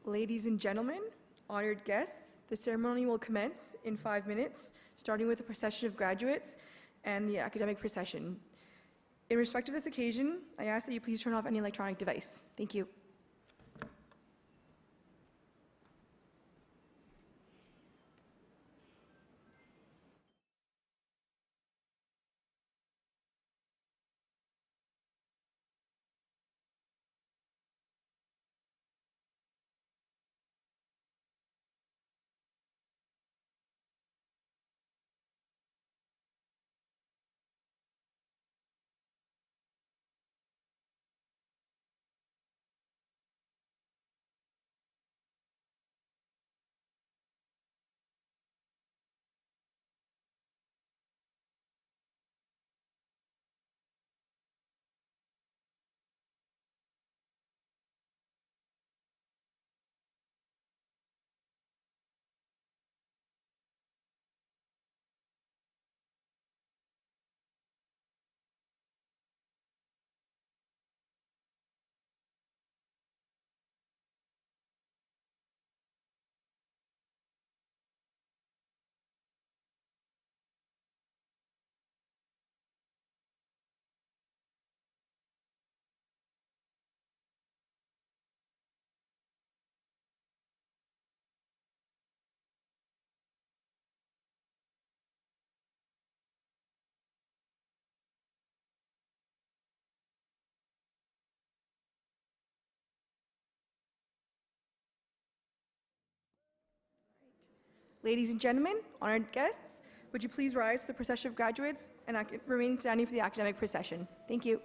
Ladies and gentlemen, honored guests, the ceremony will commence in 5 minutes, starting with the procession of graduates and the academic procession. In respect of this occasion, I ask that you please turn off any electronic device. Thank you. Ladies and gentlemen, honored guests, would you please rise to the procession of graduates and remain standing for the academic procession? Thank you.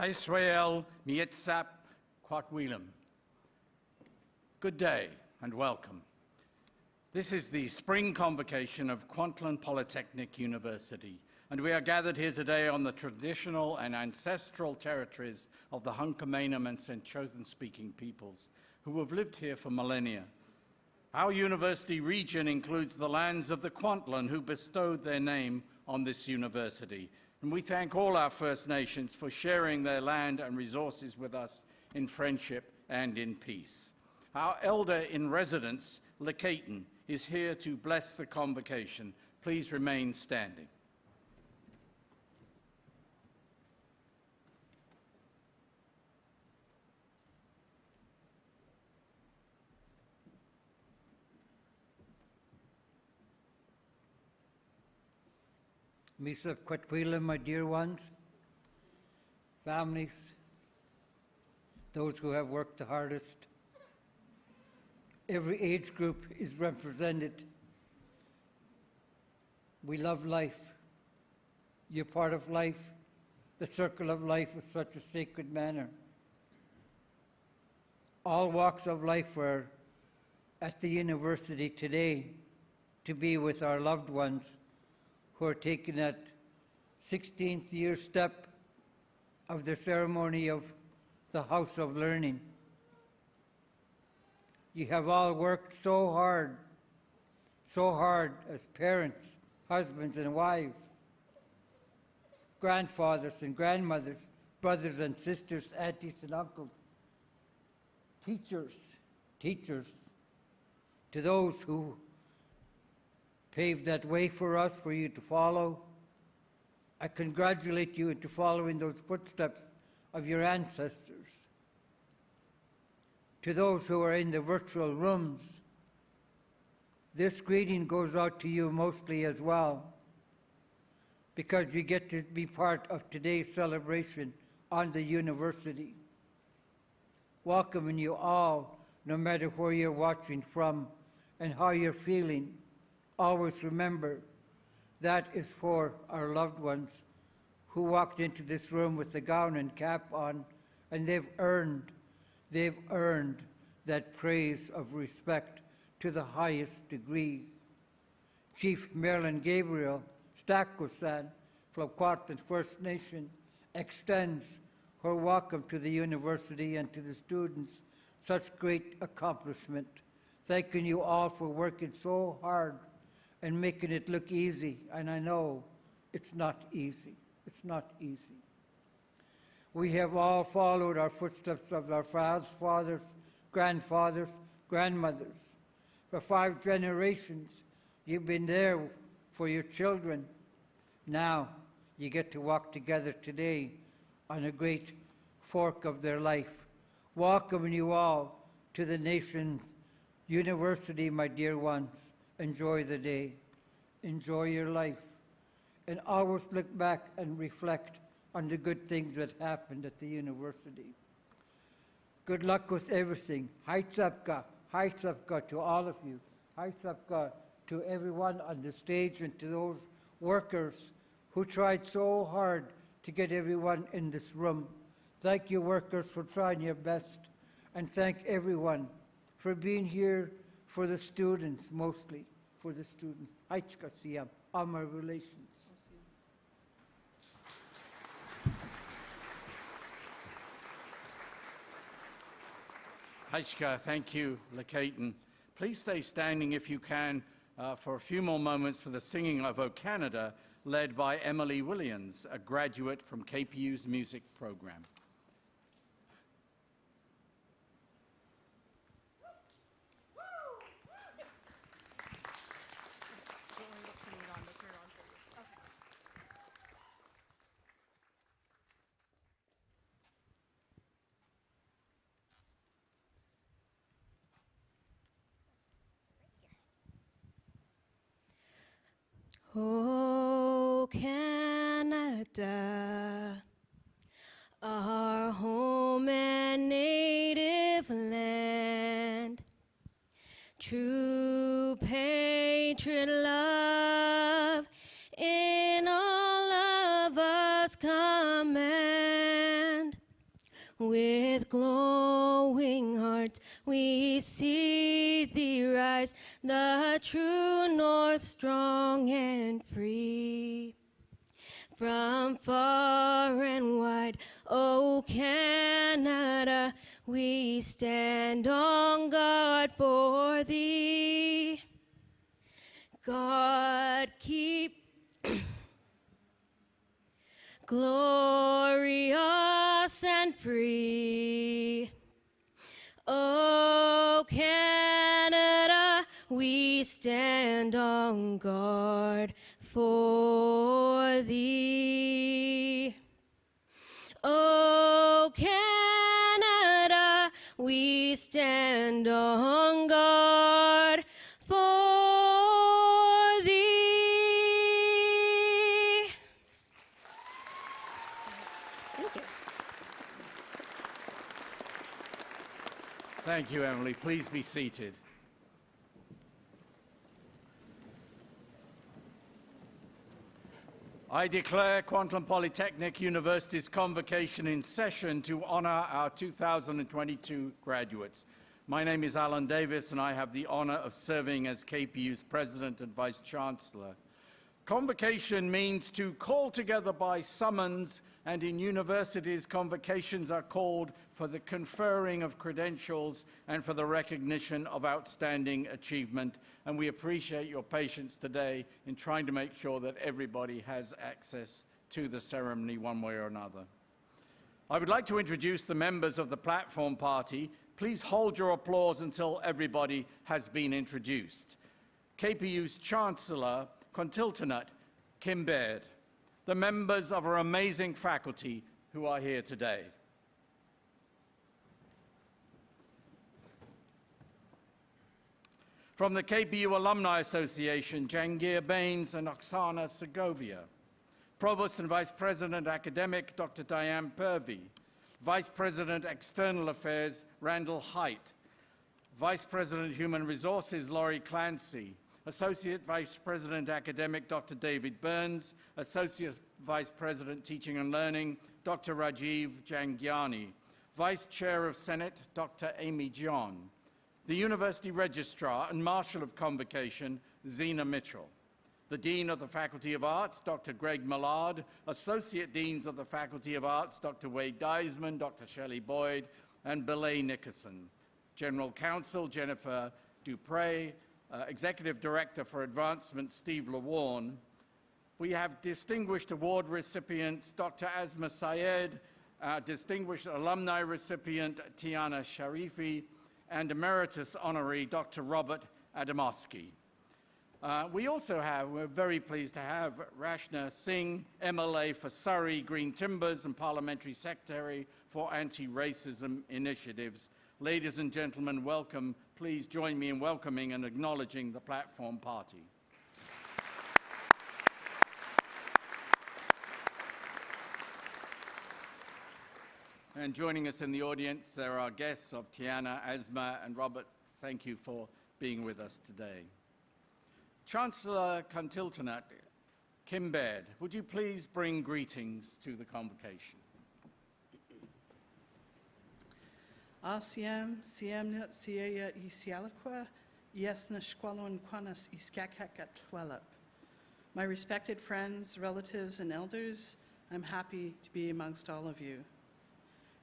Israel Mietzap Kwatwilam. Good day and welcome. This is the spring convocation of Kwantlen Polytechnic University, and we are gathered here today on the traditional and ancestral territories of the Hunkamanam and Senchothan-speaking peoples who have lived here for millennia. Our university region includes the lands of the Kwantlen who bestowed their name on this university, and we thank all our First Nations for sharing their land and resources with us in friendship and in peace. Our elder in residence, Lekaitan, is here to bless the convocation. Please remain standing. Misaf Kwatwila, my dear ones, families, those who have worked the hardest. Every age group is represented. We love life. You're part of life. The circle of life is such a sacred manner. All walks of life are at the university today to be with our loved ones who are taking that 16th year step of the ceremony of the House of Learning. You have all worked so hard as parents, husbands and wives, grandfathers and grandmothers, brothers and sisters, aunties and uncles, teachers, to those who paved that way for us, for you to follow. I congratulate you into following those footsteps of your ancestors. To those who are in the virtual rooms, this greeting goes out to you mostly as well, because you get to be part of today's celebration on the university. Welcoming you all, no matter where you're watching from and how you're feeling. Always remember, that is for our loved ones who walked into this room with the gown and cap on, and they've earned that praise of respect to the highest degree. Chief Marilyn Gabriel Stakosan from Kwantlen First Nation extends her welcome to the university and to the students. Such great accomplishment. Thanking you all for working so hard and making it look easy. And I know it's not easy. It's not easy. We have all followed our footsteps of our fathers, grandfathers, grandmothers. For 5 generations, you've been there for your children. Now, you get to walk together today on a great fork of their life. Welcoming you all to the nation's university, my dear ones. Enjoy the day. Enjoy your life. And always look back and reflect on the good things that happened at the university. Good luck with everything. Hai Sapka to all of you. Hai Sapka to everyone on the stage and to those workers who tried so hard to get everyone in this room. Thank you, workers, for trying your best. And thank everyone for being here for the students, mostly for the students. Aichka Siyam, all my relations. Haichka, thank you, Lekaitan. Please stay standing if you can for a few more moments for the singing of O Canada, led by Emily Williams, a graduate from KPU's music program. Oh, Canada, our home and native land, true patriot love in all of us command. With glowing hearts we see thee rise, the true north, strong and free. From far and wide, O Canada, we stand on guard for thee. God keep glorious and free. O Canada, we stand on guard for thee. O Canada, we stand on guard for thee. Thank you. Thank you, Emily. Please be seated. I declare Kwantlen Polytechnic University's convocation in session to honor our 2022 graduates. My name is Alan Davis, and I have the honor of serving as KPU's President and Vice Chancellor. Convocation means to call together by summons, and in universities, convocations are called for the conferring of credentials and for the recognition of outstanding achievement. And we appreciate your patience today in trying to make sure that everybody has access to the ceremony one way or another. I would like to introduce the members of the platform party. Please hold your applause until everybody has been introduced. KPU's Chancellor, Contiltonut, Kim Baird, the members of our amazing faculty who are here today. From the KPU Alumni Association, Jangir Baines and Oksana Segovia. Provost and Vice President Academic, Dr. Diane Purvey. Vice President External Affairs, Randall Height. Vice President Human Resources, Laurie Clancy. Associate Vice President Academic, Dr. David Burns. Associate Vice President Teaching and Learning, Dr. Rajiv Jangiani. Vice Chair of Senate, Dr. Amy John. The University Registrar and Marshal of Convocation, Zena Mitchell. The Dean of the Faculty of Arts, Dr. Greg Millard. Associate Deans of the Faculty of Arts, Dr. Wade Deisman, Dr. Shelley Boyd, and Belay Nickerson. General Counsel, Jennifer Dupre. Executive Director for Advancement, Steve LeWarn. We have distinguished award recipients, Dr. Asma Syed, distinguished alumni recipient, Tiana Sharifi, and Emeritus honoree, Dr. Robert Adamowski. We're very pleased to have Rashna Singh, MLA for Surrey Green Timbers and Parliamentary Secretary for Anti-Racism Initiatives. Ladies and gentlemen, welcome. Please join me in welcoming and acknowledging the platform party. And joining us in the audience, there are guests of Tiana, Asma, and Robert. Thank you for being with us today. Chancellor Contiltonut, Kim Baird, would you please bring greetings to the convocation? Asiam, siamnat siaya isialaqua, yesna shqualon quanas iskakak twelap. My respected friends, relatives, and elders, I'm happy to be amongst all of you.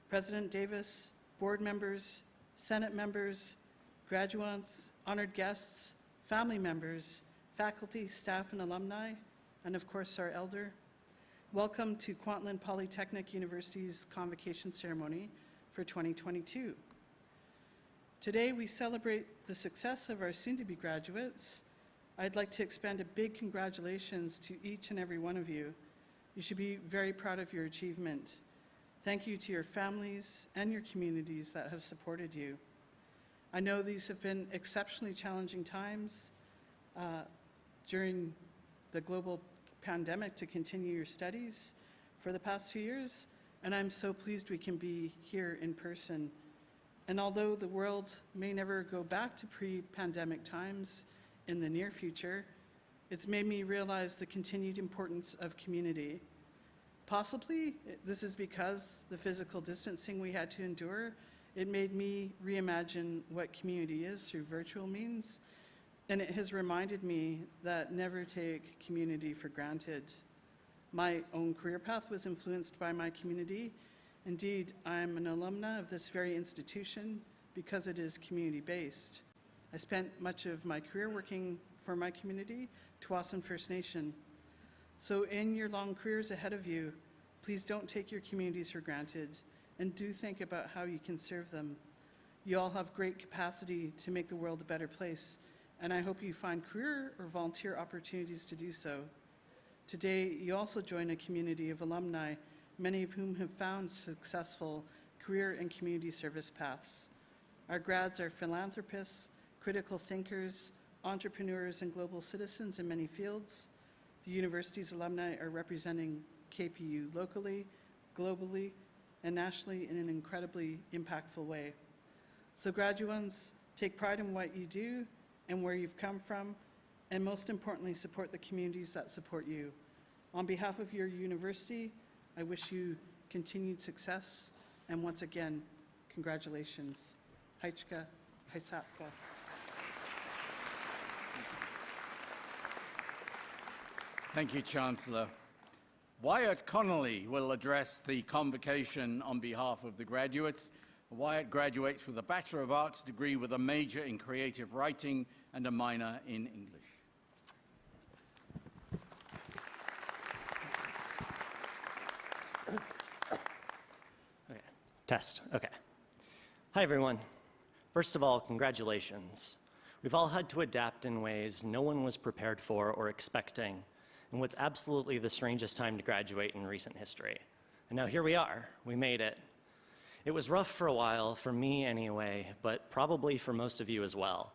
President Davis, board members, Senate members, graduates, honored guests, family members, faculty, staff, and alumni, and of course our elder, welcome to Kwantlen Polytechnic University's convocation ceremony for 2022. Today we celebrate the success of our soon-to-be graduates. I'd like to extend a big congratulations to each and every one of you. You should be very proud of your achievement. Thank you to your families and your communities that have supported you. I know these have been exceptionally challenging times during the global pandemic to continue your studies for the past 2 years, and I'm so pleased we can be here in person. And although the world may never go back to pre-pandemic times in the near future, it's made me realize the continued importance of community. Possibly, this is because the physical distancing we had to endure, it made me reimagine what community is through virtual means, and it has reminded me that never take community for granted. My own career path was influenced by my community. Indeed, I'm an alumna of this very institution because it is community-based. I spent much of my career working for my community, Tsawwassen First Nation. So in your long careers ahead of you, please don't take your communities for granted, and do think about how you can serve them. You all have great capacity to make the world a better place, and I hope you find career or volunteer opportunities to do so. Today, you also join a community of alumni, many of whom have found successful career and community service paths. Our grads are philanthropists, critical thinkers, entrepreneurs, and global citizens in many fields. The university's alumni are representing KPU locally, globally, and nationally in an incredibly impactful way. So graduates, take pride in what you do and where you've come from, and most importantly, support the communities that support you. On behalf of your university, I wish you continued success, and once again, congratulations. Haichka, Haisapka. Thank you, Chancellor. Wyatt Connolly will address the convocation on behalf of the graduates. Wyatt graduates with a Bachelor of Arts degree with a major in creative writing and a minor in English. Okay. Test. Okay. Hi, everyone. First of all, congratulations. We've all had to adapt in ways no one was prepared for or expecting, in what's absolutely the strangest time to graduate in recent history. And now here we are. We made it. It was rough for a while, for me anyway, but probably for most of you as well.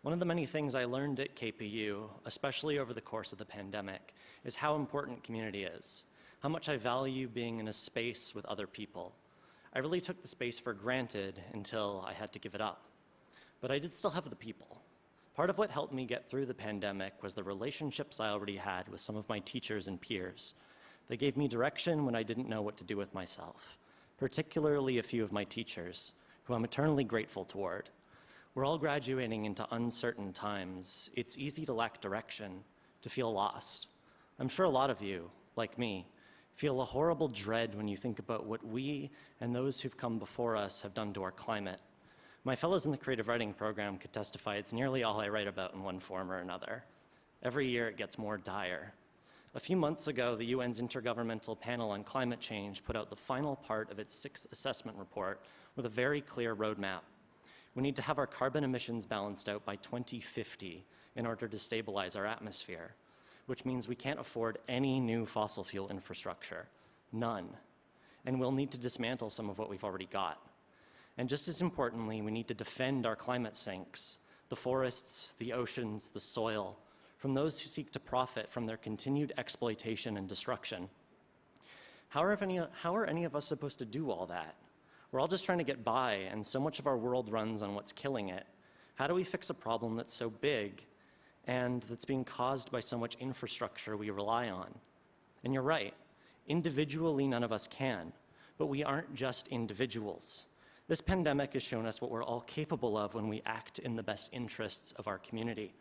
One of the many things I learned at KPU, especially over the course of the pandemic, is how important community is, how much I value being in a space with other people. I really took the space for granted until I had to give it up. But I did still have the people. Part of what helped me get through the pandemic was the relationships I already had with some of my teachers and peers. They gave me direction when I didn't know what to do with myself, particularly a few of my teachers, who I'm eternally grateful toward. We're all graduating into uncertain times. It's easy to lack direction, to feel lost. I'm sure a lot of you, like me, feel a horrible dread when you think about what we and those who've come before us have done to our climate. My fellows in the creative writing program could testify it's nearly all I write about in one form or another. Every year it gets more dire. A few months ago, the UN's Intergovernmental Panel on Climate Change put out the final part of its sixth assessment report with a very clear roadmap. We need to have our carbon emissions balanced out by 2050 in order to stabilize our atmosphere, which means we can't afford any new fossil fuel infrastructure, none. And we'll need to dismantle some of what we've already got. And just as importantly, we need to defend our climate sinks, the forests, the oceans, the soil, from those who seek to profit from their continued exploitation and destruction. How are any of us supposed to do all that? We're all just trying to get by, and so much of our world runs on what's killing it. How do we fix a problem that's so big and that's being caused by so much infrastructure we rely on? And you're right, individually none of us can, but we aren't just individuals. This pandemic has shown us what we're all capable of when we act in the best interests of our community.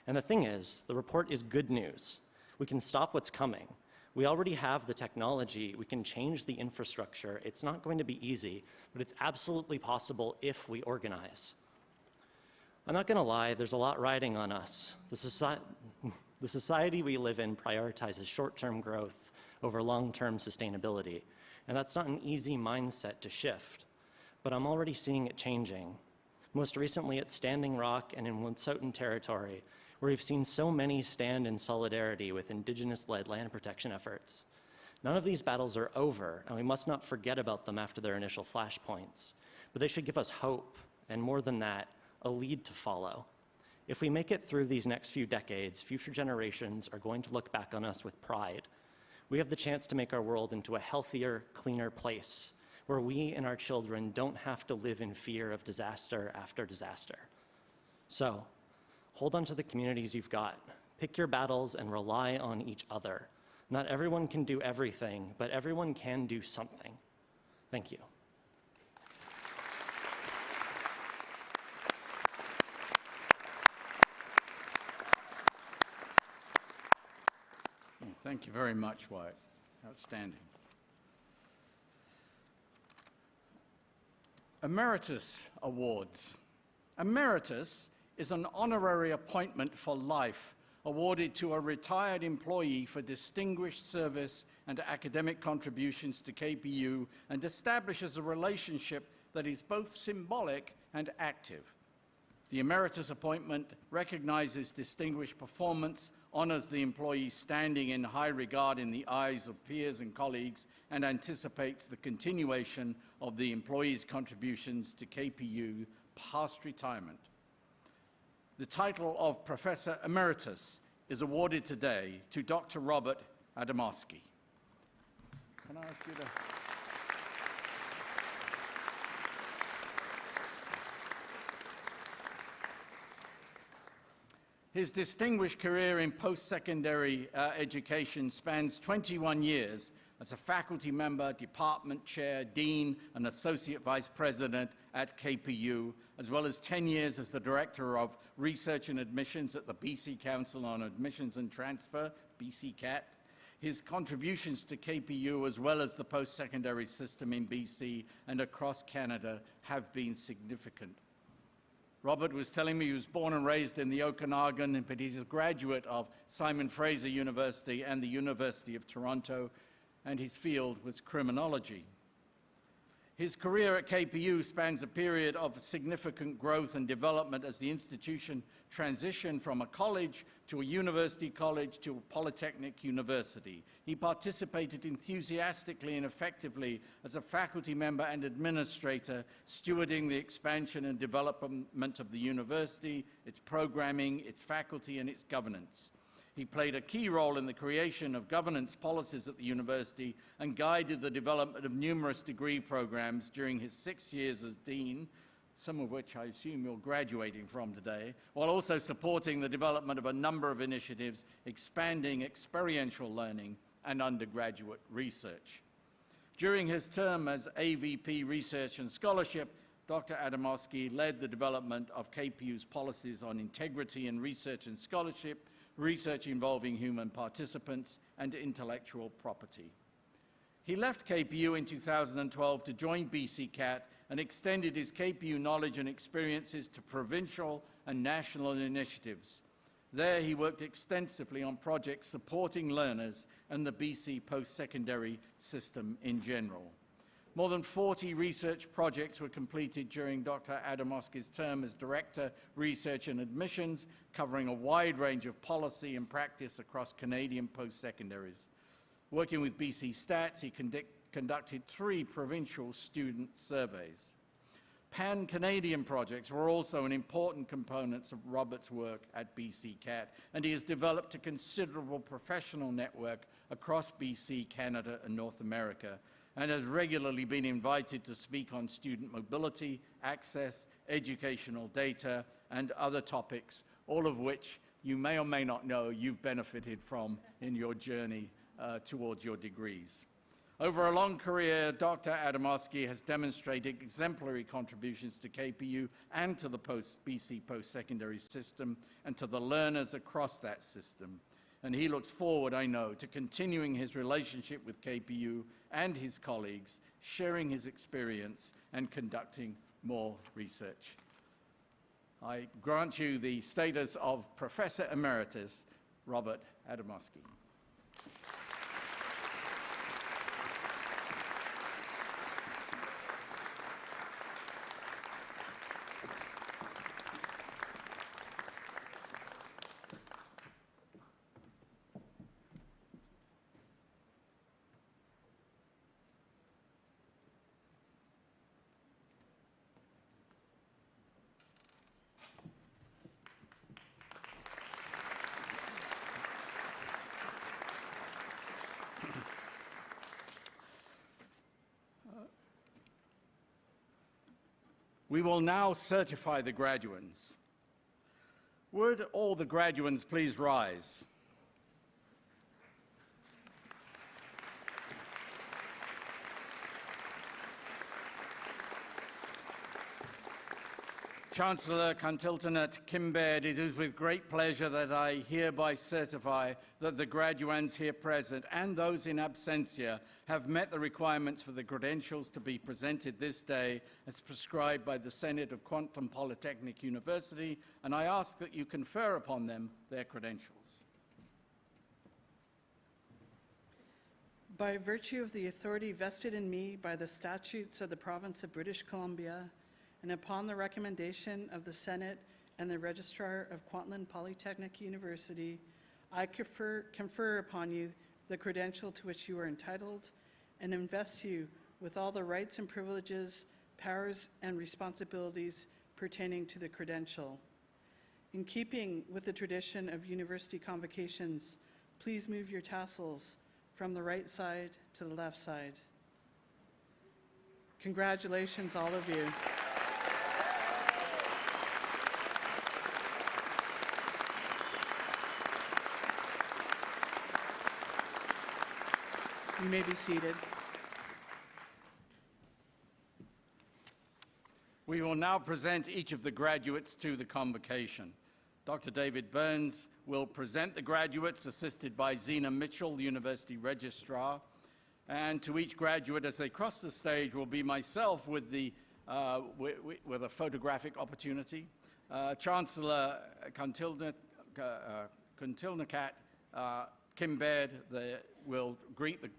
And the thing is, the report is good news. We can stop what's coming. We already have the technology. We can change the infrastructure. It's not going to be easy, but it's absolutely possible if we organize. I'm not going to lie, there's a lot riding on us. The society we live in prioritizes short-term growth over long-term sustainability, and that's not an easy mindset to shift. But I'm already seeing it changing. Most recently at Standing Rock and in Wet'suwet'en territory, where we've seen so many stand in solidarity with Indigenous-led land protection efforts. None of these battles are over, and we must not forget about them after their initial flashpoints. But they should give us hope, and more than that, a lead to follow. If we make it through these next few decades, future generations are going to look back on us with pride. We have the chance to make our world into a healthier, cleaner place, where we and our children don't have to live in fear of disaster after disaster. So, hold on to the communities you've got. Pick your battles and rely on each other. Not everyone can do everything, but everyone can do something. Thank you. Thank you very much, Wyatt. Outstanding. Emeritus Awards. Emeritus is an honorary appointment for life awarded to a retired employee for distinguished service and academic contributions to KPU and establishes a relationship that is both symbolic and active. The emeritus appointment recognizes distinguished performance, honors the employee standing in high regard in the eyes of peers and colleagues, and anticipates the continuation of the employee's contributions to KPU past retirement. The title of Professor Emeritus is awarded today to Dr. Robert Adamowski. Can I ask you to... His distinguished career in post-secondary education spans 21 years as a faculty member, department chair, dean, and associate vice president at KPU, as well as 10 years as the director of research and admissions at the BC Council on Admissions and Transfer, BCCAT. His contributions to KPU, as well as the post-secondary system in BC and across Canada, have been significant. Robert was telling me he was born and raised in the Okanagan, but he's a graduate of Simon Fraser University and the University of Toronto, and his field was criminology. His career at KPU spans a period of significant growth and development as the institution transitioned from a college to a university college to a polytechnic university. He participated enthusiastically and effectively as a faculty member and administrator, stewarding the expansion and development of the university, its programming, its faculty, and its governance. He played a key role in the creation of governance policies at the university and guided the development of numerous degree programs during his 6 years as dean, some of which I assume you're graduating from today, while also supporting the development of a number of initiatives expanding experiential learning and undergraduate research. During his term as AVP Research and Scholarship, Dr. Adamowski led the development of KPU's policies on integrity in research and scholarship, research involving human participants, and intellectual property. He left KPU in 2012 to join BCCAT and extended his KPU knowledge and experiences to provincial and national initiatives. There he worked extensively on projects supporting learners and the BC post-secondary system in general. More than 40 research projects were completed during Dr. Adamowski's term as Director, Research and Admissions, covering a wide range of policy and practice across Canadian post-secondaries. Working with BC Stats, he conducted 3 provincial student surveys. Pan-Canadian projects were also an important component of Robert's work at BCCAT, and he has developed a considerable professional network across BC, Canada, and North America, and has regularly been invited to speak on student mobility, access, educational data, and other topics, all of which you may or may not know you've benefited from in your journey towards your degrees. Over a long career, Dr. Adamowski has demonstrated exemplary contributions to KPU and to the BC post-secondary system and to the learners across that system. And he looks forward, I know, to continuing his relationship with KPU and his colleagues, sharing his experience and conducting more research. I grant you the status of Professor Emeritus, Robert Adamowski. We will now certify the graduands. Would all the graduands please rise? Chancellor Cantiltonat Kimbed, it is with great pleasure that I hereby certify that the graduands here present and those in absentia have met the requirements for the credentials to be presented this day as prescribed by the Senate of Kwantlen Polytechnic University, and I ask that you confer upon them their credentials. By virtue of the authority vested in me by the statutes of the Province of British Columbia, and upon the recommendation of the Senate and the Registrar of Kwantlen Polytechnic University, I confer upon you the credential to which you are entitled and invest you with all the rights and privileges, powers and responsibilities pertaining to the credential. In keeping with the tradition of university convocations, please move your tassels from the right side to the left side. Congratulations, all of you. You may be seated. We will now present each of the graduates to the convocation. Dr. David Burns will present the graduates, assisted by Zena Mitchell, University Registrar. And to each graduate, as they cross the stage, will be myself with a photographic opportunity. Chancellor Cantilnakat Kimbed will greet the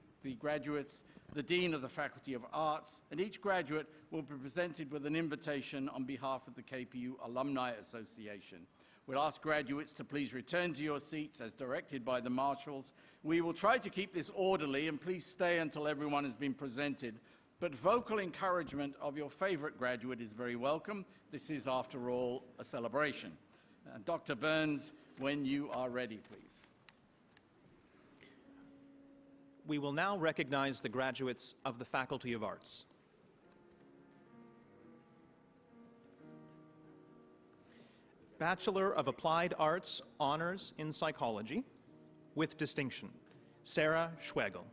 graduates, the Dean of the Faculty of Arts, and each graduate will be presented with an invitation on behalf of the KPU Alumni Association. We'll ask graduates to please return to your seats as directed by the marshals. We will try to keep this orderly, and please stay until everyone has been presented. But vocal encouragement of your favorite graduate is very welcome. This is, after all, a celebration. Dr. Burns, when you are ready, please. We will now recognize the graduates of the Faculty of Arts. Bachelor of Applied Arts, Honors in Psychology, with distinction, Sarah Schwegel.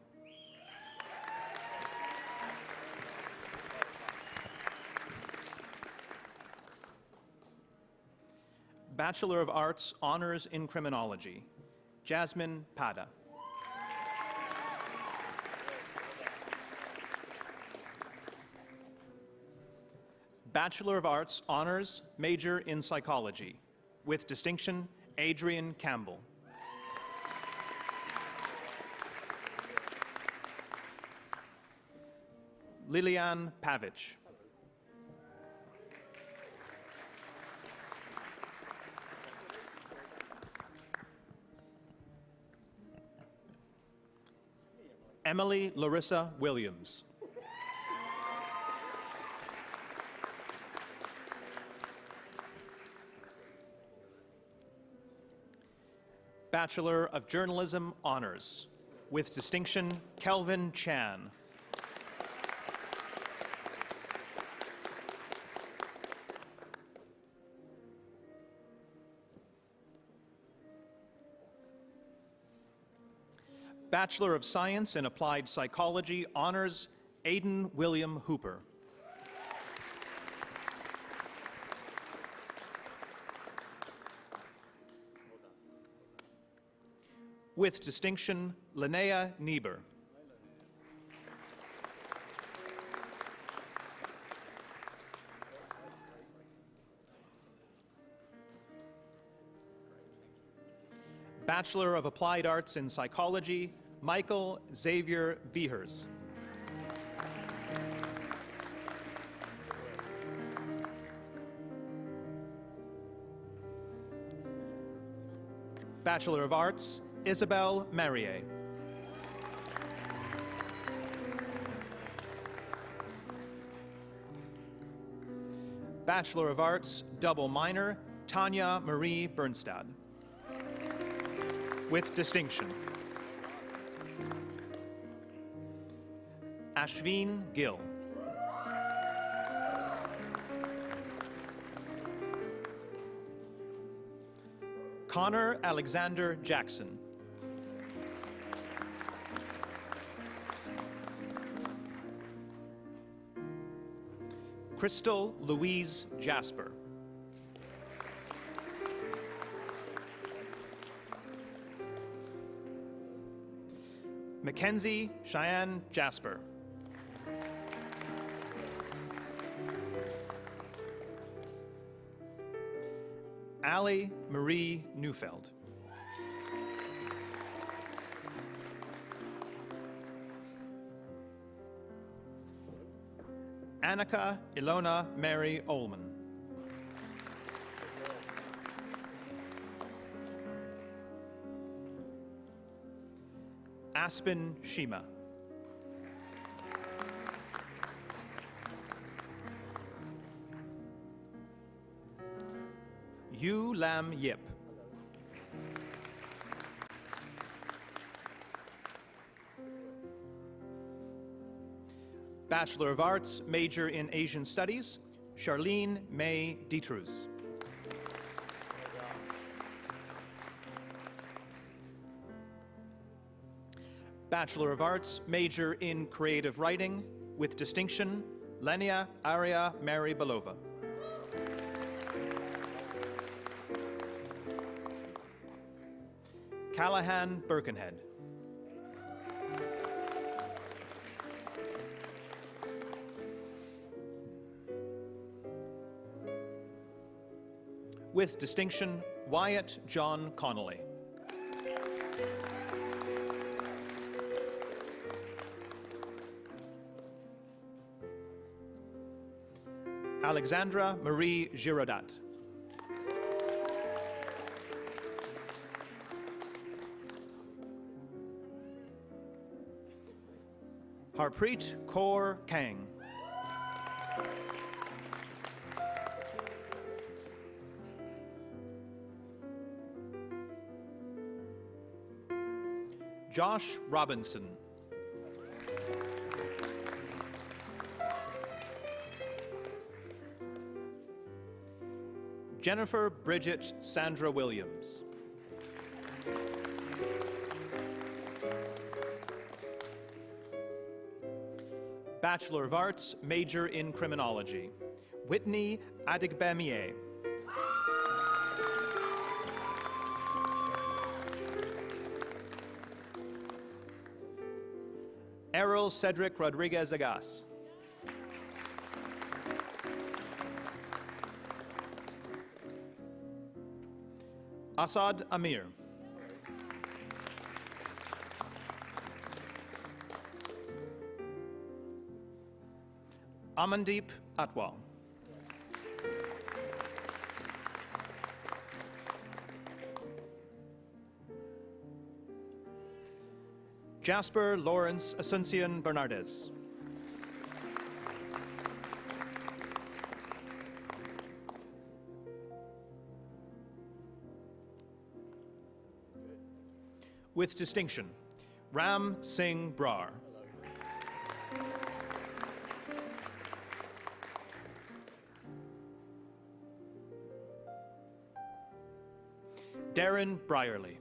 Bachelor of Arts, Honors in Criminology, Jasmine Pada. Bachelor of Arts, Honors, Major in Psychology, with distinction, Adrian Campbell. Lilian Pavich. Emily Larissa Williams. Bachelor of Journalism Honors, with distinction, Kelvin Chan. Bachelor of Science in Applied Psychology Honors, Aidan William Hooper. With distinction, Linnea Niebuhr. Bachelor of Applied Arts in Psychology, Michael Xavier Vehers. Bachelor of Arts, Isabel Marier. Bachelor of Arts, double minor, Tanya Marie Bernstad. With distinction. Ashveen Gill. Connor Alexander Jackson. Crystal Louise Jasper. Mackenzie Cheyenne Jasper. Allie Marie Neufeld. Annika Ilona Mary Ullman. Aspen Shima. Yu Lam Yip. Bachelor of Arts, major in Asian Studies, Charlene May Dietrus. Bachelor of Arts, major in Creative Writing, with distinction, Lenia Aria Mary Belova. Callahan Birkenhead. With distinction, Wyatt John Connolly. Alexandra Marie Giraudat. Harpreet Kaur Kang. Josh Robinson. Jennifer Bridget Sandra Williams. Bachelor of Arts, major in Criminology, Whitney Adigbemier. Errol Cedric Rodriguez Agas. Asad Amir. Amandeep Atwal. Jasper Lawrence Asuncion Bernardez. With distinction, Ram Singh Brar. Darren Brierly.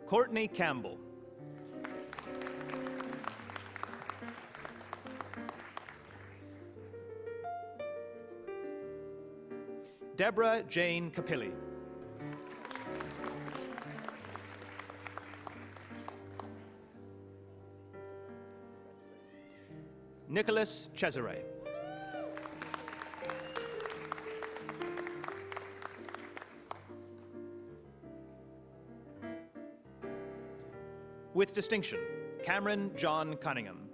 Courtney Campbell. Deborah Jane Capilli. Nicholas Cesare. With distinction, Cameron John Cunningham.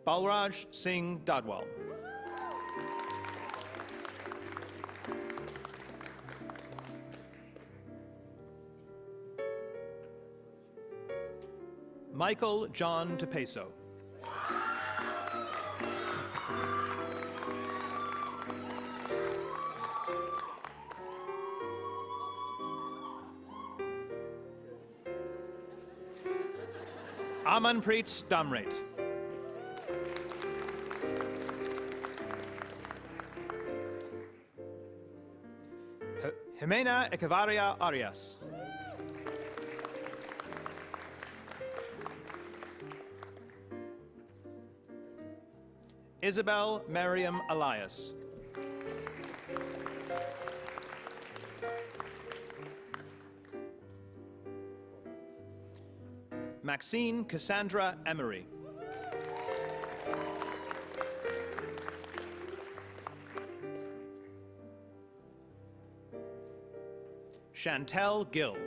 Balraj Singh Dadwal. Michael John DePeso. Amanpreet Damrate. Jimena Echevarria Arias. Isabel Mariam Elias. Maxine Cassandra Emery. Chantel Gill.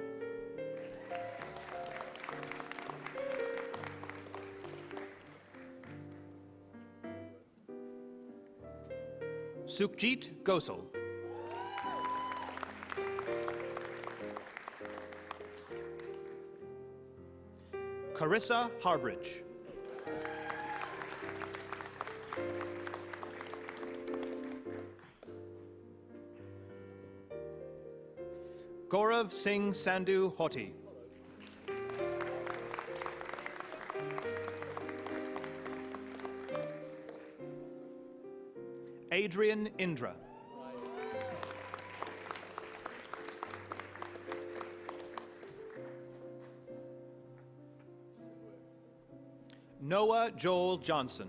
Sukhjit Gosal. Carissa Harbridge. Gaurav Singh Sandhu Hoti. Adrian Indra. Noah Joel Johnson.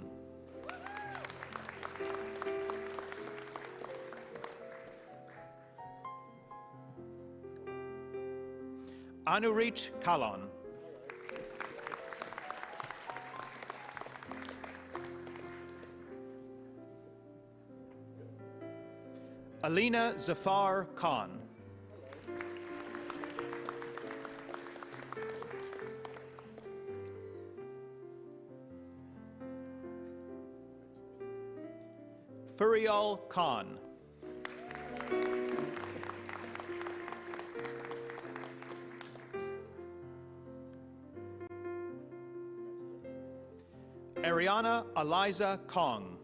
Anurit Kalon. Alina Zafar Khan. Furial Khan. Ariana Eliza Kong.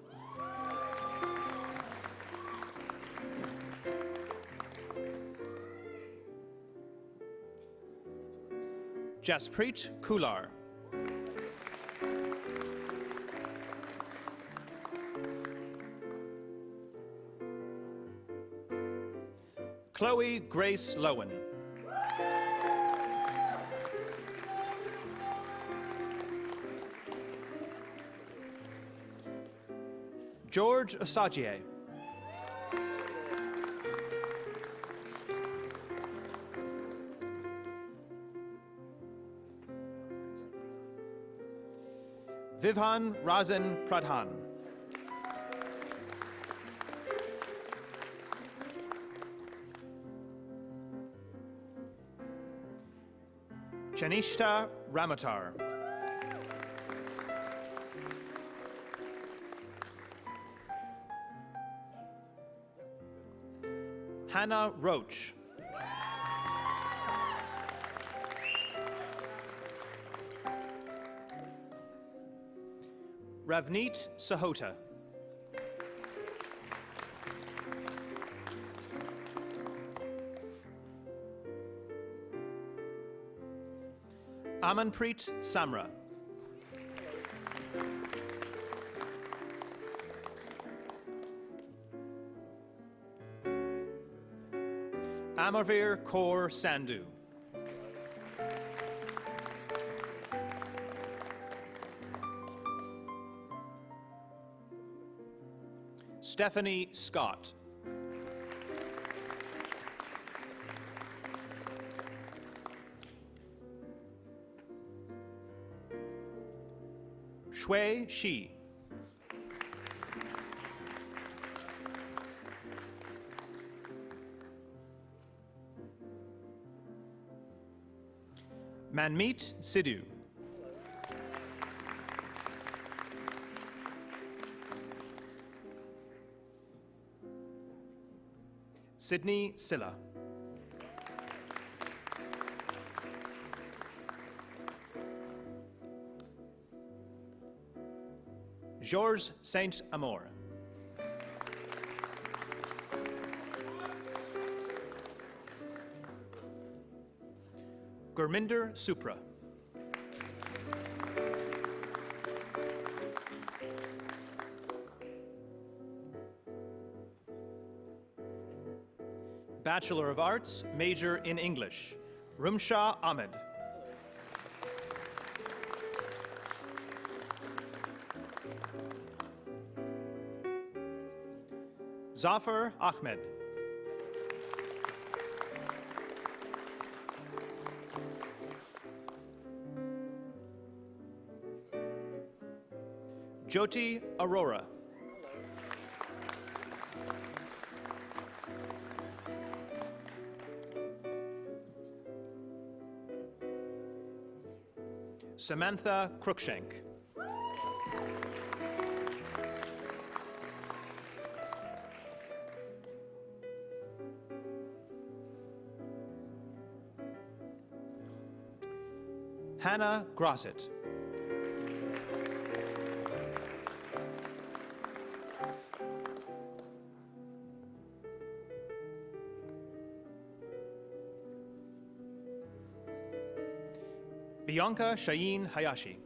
Jaspreet Kular. Chloe Grace Lowen. George Osagie. Vivhan Razin Pradhan. Chanishta Ramatar. Hannah Roach. Ravneet Sahota. Amanpreet Samra. Amarveer Kaur Sandhu. Stephanie Scott. Shui Shi. Manmeet Sidhu. Sydney Silla. Georges Saint-Amour. Gurminder Supra. Bachelor of Arts, major in English, Rumshah Ahmed. Zafar Ahmed. Jyoti Arora. Samantha Cruikshank. Hannah Grosset. Bianca Shaheen Hayashi.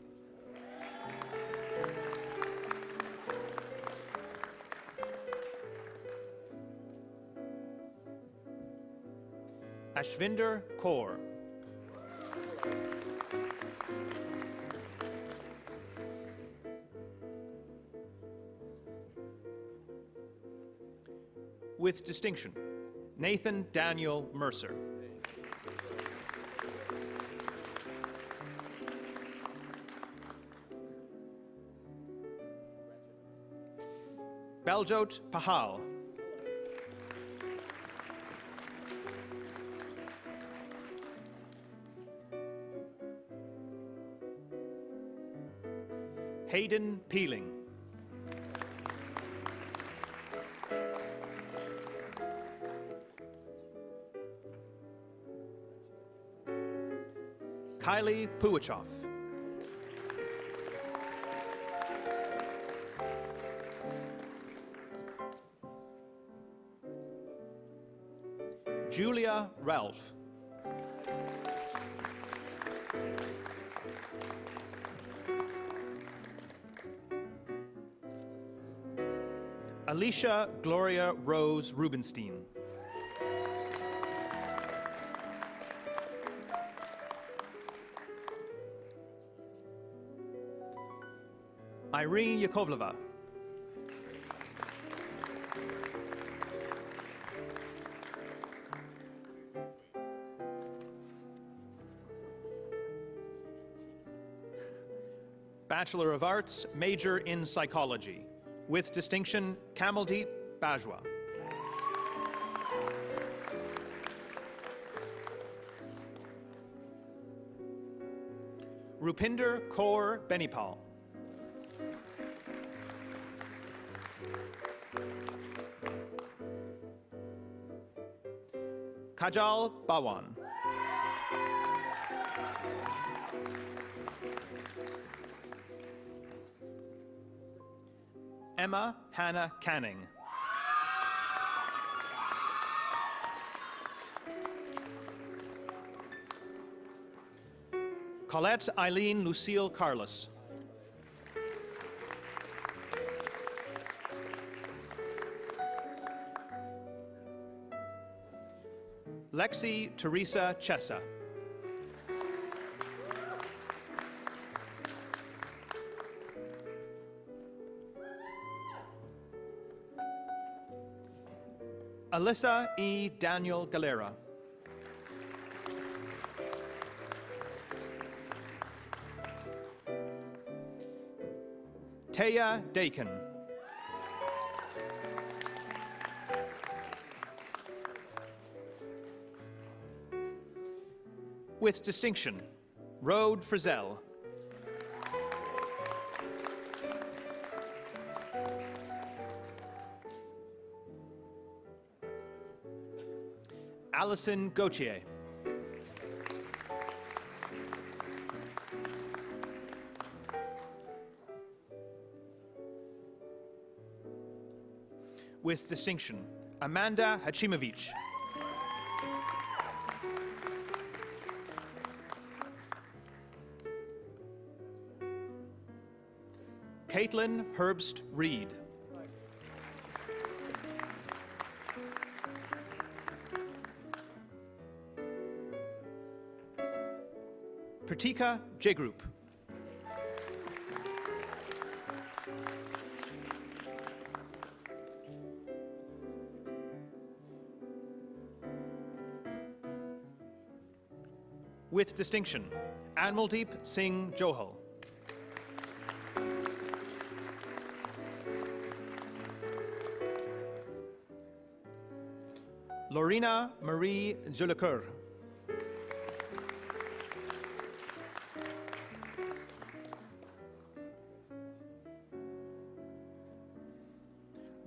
Ashvinder Kaur. With distinction, Nathan Daniel Mercer. Baljot Pahal. Hayden Peeling. Kylie Puichoff. Julia Ralph. Alicia Gloria Rose Rubenstein. Irene Yakovleva. Bachelor of Arts, major in Psychology. With distinction, Kamaldeep Bajwa. Rupinder Kaur Benipal. Kajal Bawan. Emma Hannah Canning. Colette Eileen Lucille Carlos. Lexi Teresa Chessa. Alyssa E. Daniel Galera. Taya Dakin. With distinction, Rode Frizzell. Allison Gauthier. With distinction, Amanda Hachimovich. Caitlin Herbst Reed. Kritika Jegroup. With distinction, Anmaldeep Singh Johal. Lorena Marie Zuleker.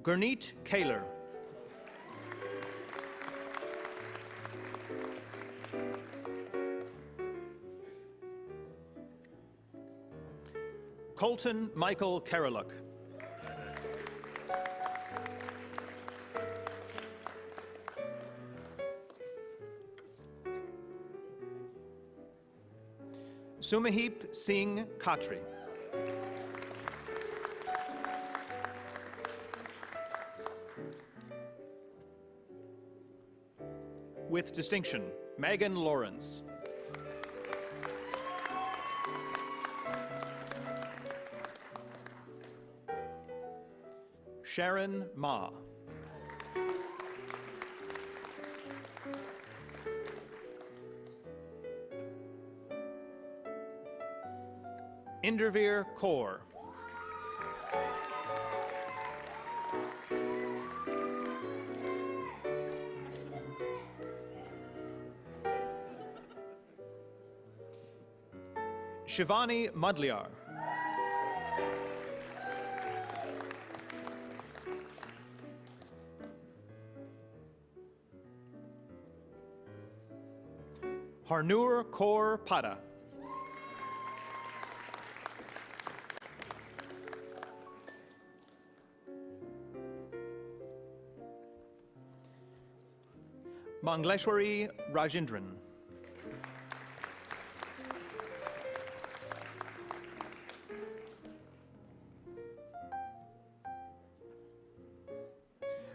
Gurneet Kaler. Colton Michael Karaluk. Sumahip Singh Khatri. With distinction, Megan Lawrence. Sharon Ma. Inderveer Kaur. Shivani Mudliar. Harnoor Kaur Pada. Mangleshwari Rajendran.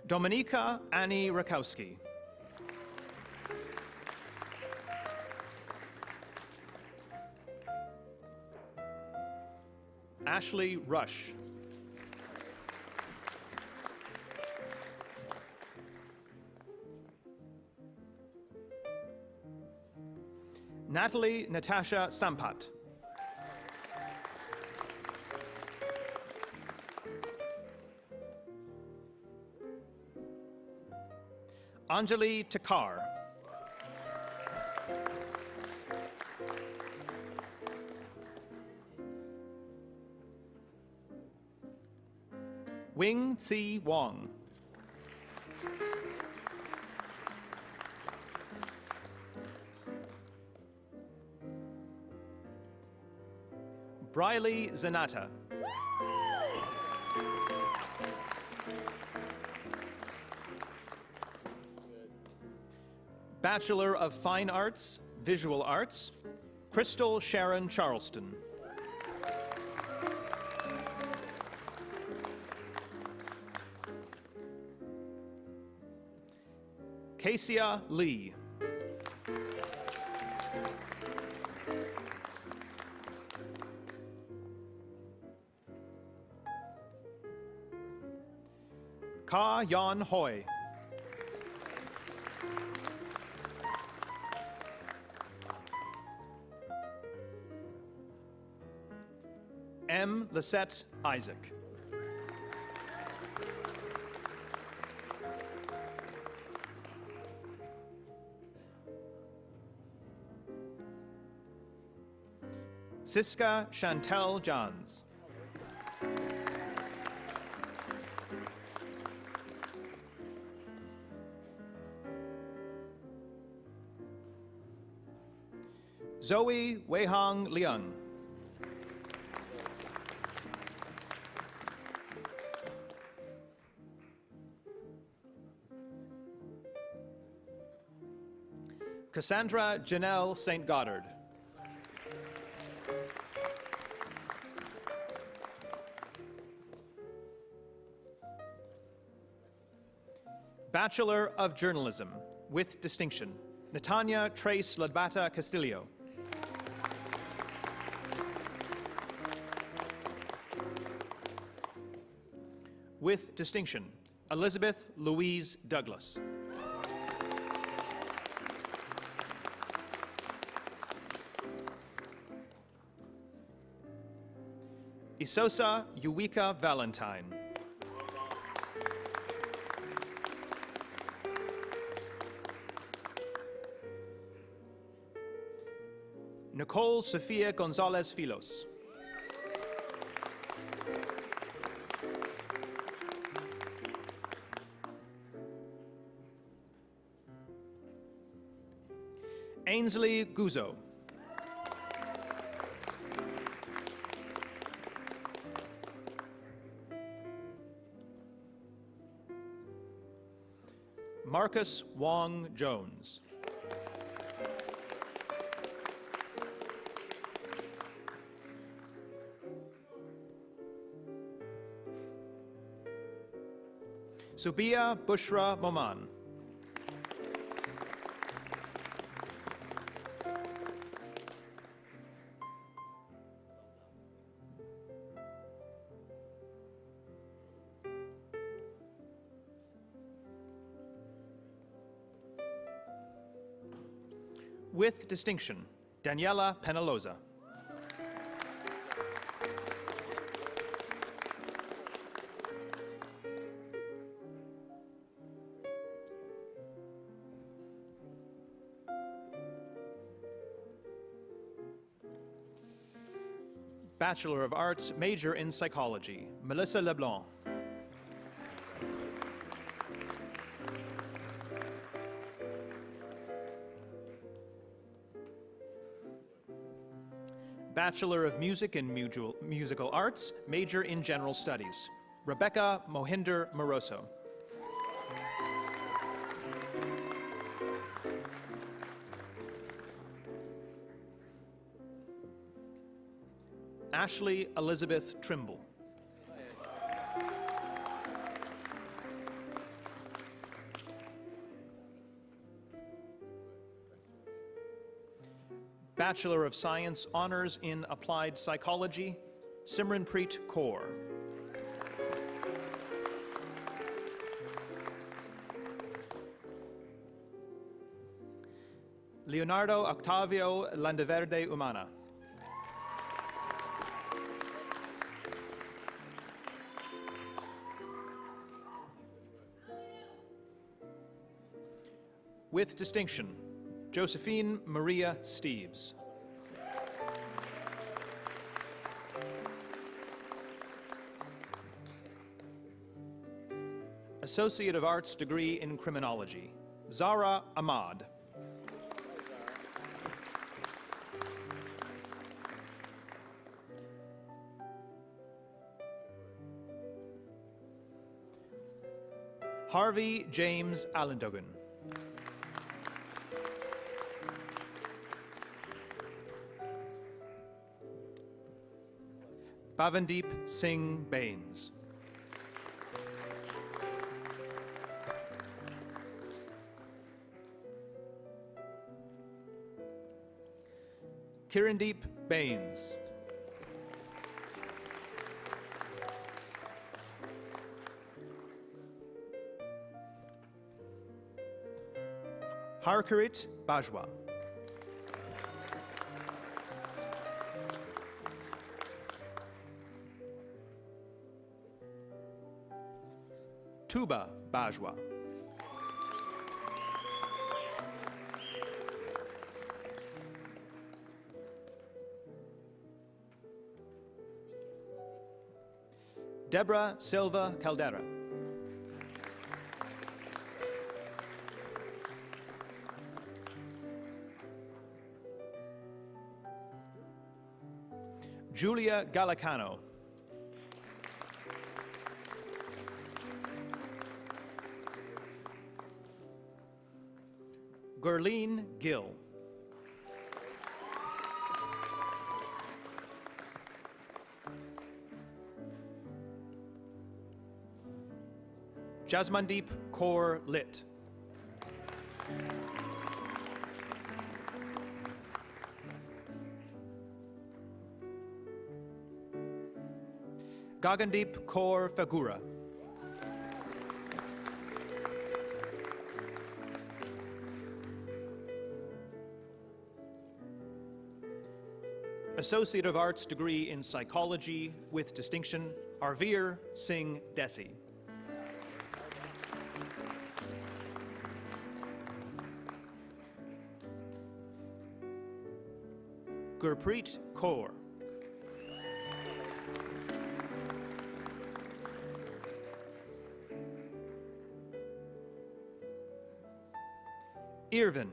Dominika Annie Rakowski. Ashley Rush. Natalie Natasha Sampat. Anjali Takar. Wing Tsi Wong. Briley Zanata. Bachelor of Fine Arts, Visual Arts, Crystal Sharon Charleston. Kasia Lee. Ka Yan Hoi. M. Lisette Isaac. Siska Chantel Johns. Zoe Weihang Liang. Cassandra Janelle St. Goddard. Bachelor of Journalism, with distinction, Natanya Trace Ladbata Castillo. With distinction, Elizabeth Louise Douglas. Isosa Yuwika Valentine. Nicole Sofia Gonzalez Filos. Ainsley Guzzo. Marcus Wong Jones. Subia Bushra Moman. With distinction, Daniela Penaloza. Bachelor of Arts, major in psychology, Melissa Leblanc. Bachelor of Music and Musical Arts, major in General Studies, Rebecca Mohinder Moroso. Ashley Elizabeth Trimble. Bachelor of Science, Honors in Applied Psychology, Simranpreet Kaur. Leonardo Octavio Landaverde Umana. With distinction, Josephine Maria Steeves. Associate of Arts degree in Criminology, Zara Ahmad. Harvey James Allendogan. Bhavandeep Singh Bains. Kirandeep Bains. Harkarit Bajwa. Tuba Bajwa. Deborah Silva Caldera. Julia Gallicano. Gurleen Gill. Jasmandeep Kaur Lit. Gagandeep Kaur Fagura. Associate of Arts degree in Psychology with distinction, Arveer Singh Desi. Gurpreet Kaur. Irvin.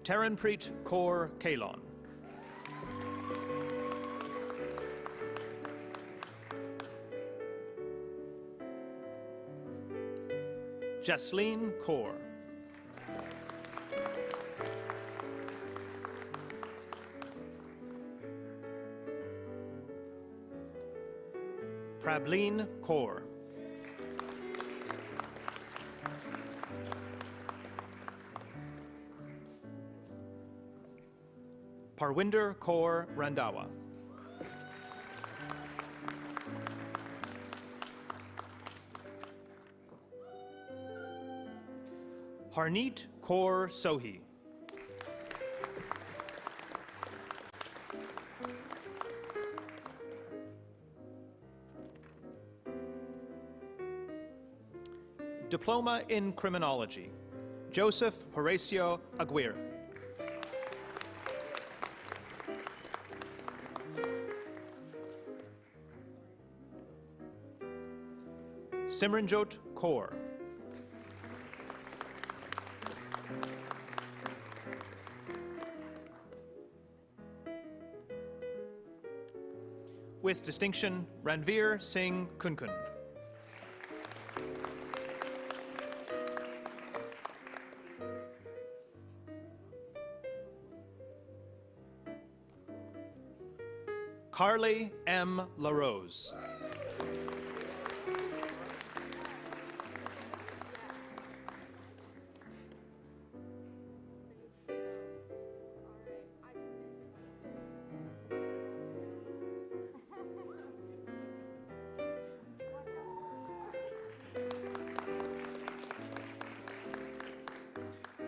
Taranpreet Kaur Kalon. Jasleen Kaur. Prableen Kaur. Parwinder Kaur Randawa. Harneet Kaur Sohi. Diploma in Criminology, Joseph Horacio Aguirre. Simranjot Kaur. With distinction, Ranveer Singh Kunkun. Carly M. LaRose.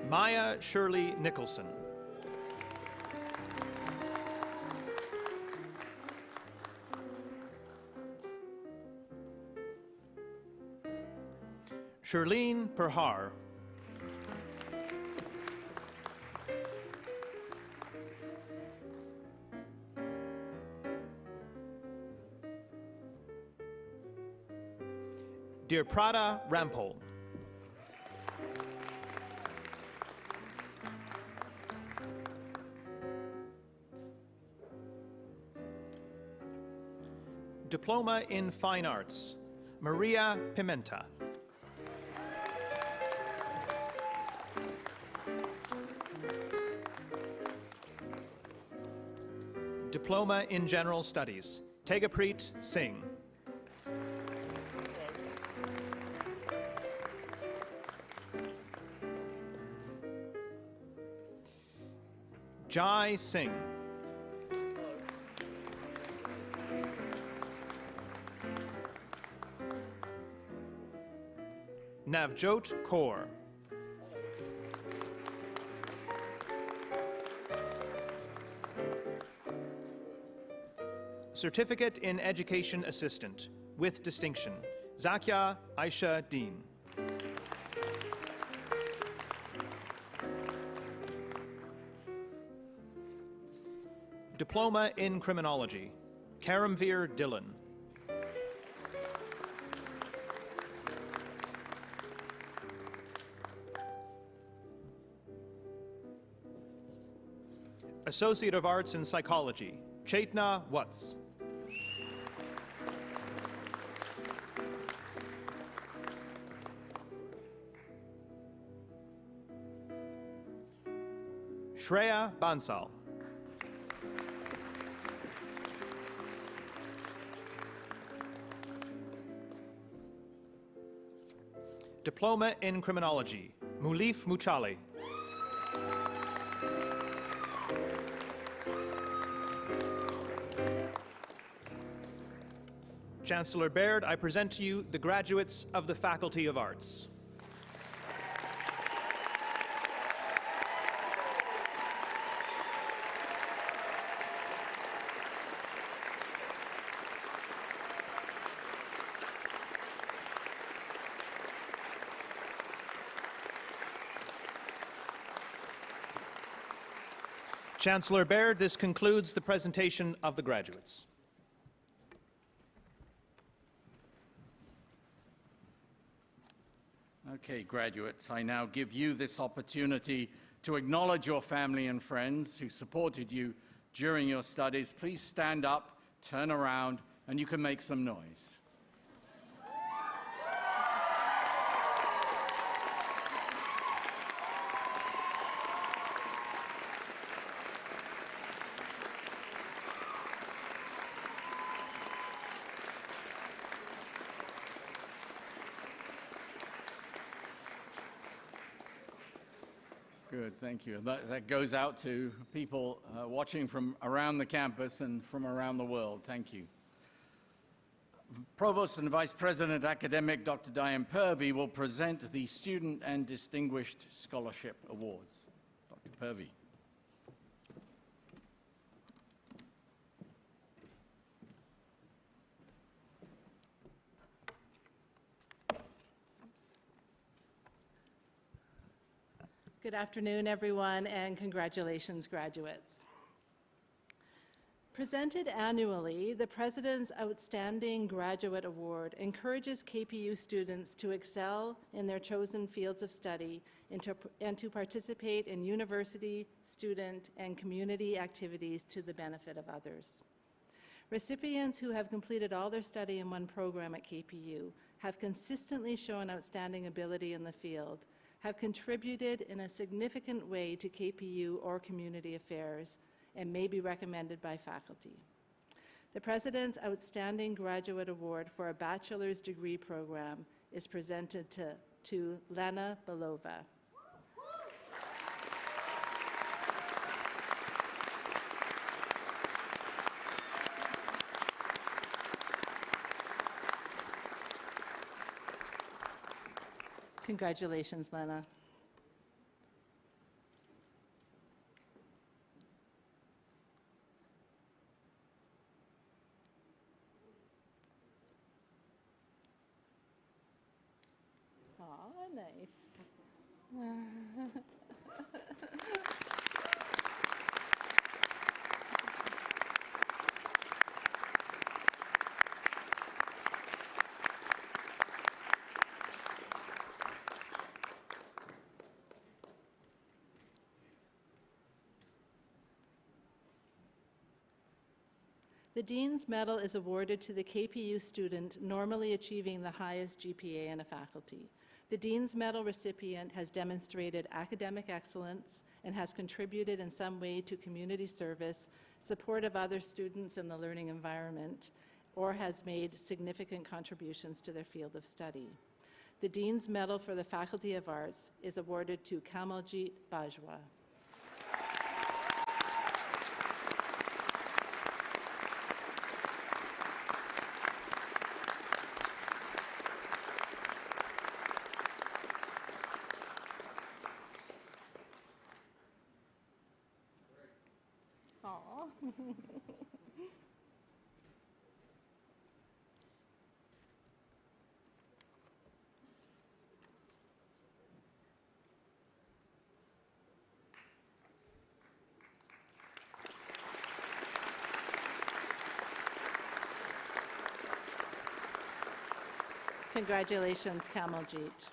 Maya Shirley Nicholson. Shirlene Perhar. Dear Prada Rampol. Diploma in Fine Arts, Maria Pimenta. Diploma in General Studies, Tegapreet Singh. Jai Singh. Navjot Kaur. Certificate in Education Assistant, with distinction, Zakia Aisha Dean. Diploma in Criminology, Karamveer Dhillon. Associate of Arts in Psychology, Chaitna Watts. Shreya Bansal. Diploma in Criminology, Mulif Muchali. Chancellor Baird, I present to you the graduates of the Faculty of Arts. Chancellor Baird, this concludes the presentation of the graduates. Okay, graduates, I now give you this opportunity to acknowledge your family and friends who supported you during your studies. Please stand up, turn around, and you can make some noise. Good, thank you. That goes out to people watching from around the campus and from around the world. Thank you. Provost and Vice President Academic Dr. Diane Purvey will present the Student and Distinguished Scholarship Awards. Dr. Purvey. Good afternoon, everyone, and congratulations, graduates. Presented annually, the President's Outstanding Graduate Award encourages KPU students to excel in their chosen fields of study and to participate in university, student, and community activities to the benefit of others. Recipients who have completed all their study in one program at KPU have consistently shown outstanding ability in the field, have contributed in a significant way to KPU or community affairs, and may be recommended by faculty. The President's Outstanding Graduate Award for a bachelor's degree program is presented to Lena Belova. Congratulations, Lena. Aw, nice. The Dean's Medal is awarded to the KPU student normally achieving the highest GPA in a faculty. The Dean's Medal recipient has demonstrated academic excellence and has contributed in some way to community service, support of other students in the learning environment, or has made significant contributions to their field of study. The Dean's Medal for the Faculty of Arts is awarded to Kamaljit Bajwa. Congratulations, Kamaljit.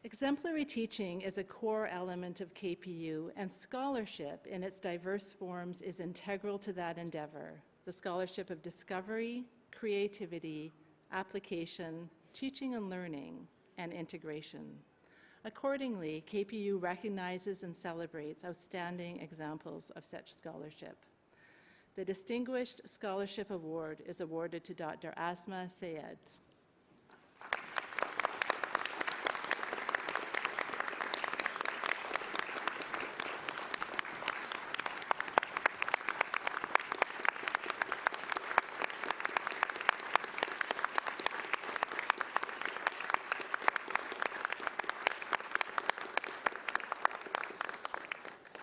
Exemplary teaching is a core element of KPU, and scholarship in its diverse forms is integral to that endeavor. The scholarship of discovery, creativity, application, teaching and learning, and integration. Accordingly, KPU recognizes and celebrates outstanding examples of such scholarship. The Distinguished Scholarship Award is awarded to Dr. Asma Sayed.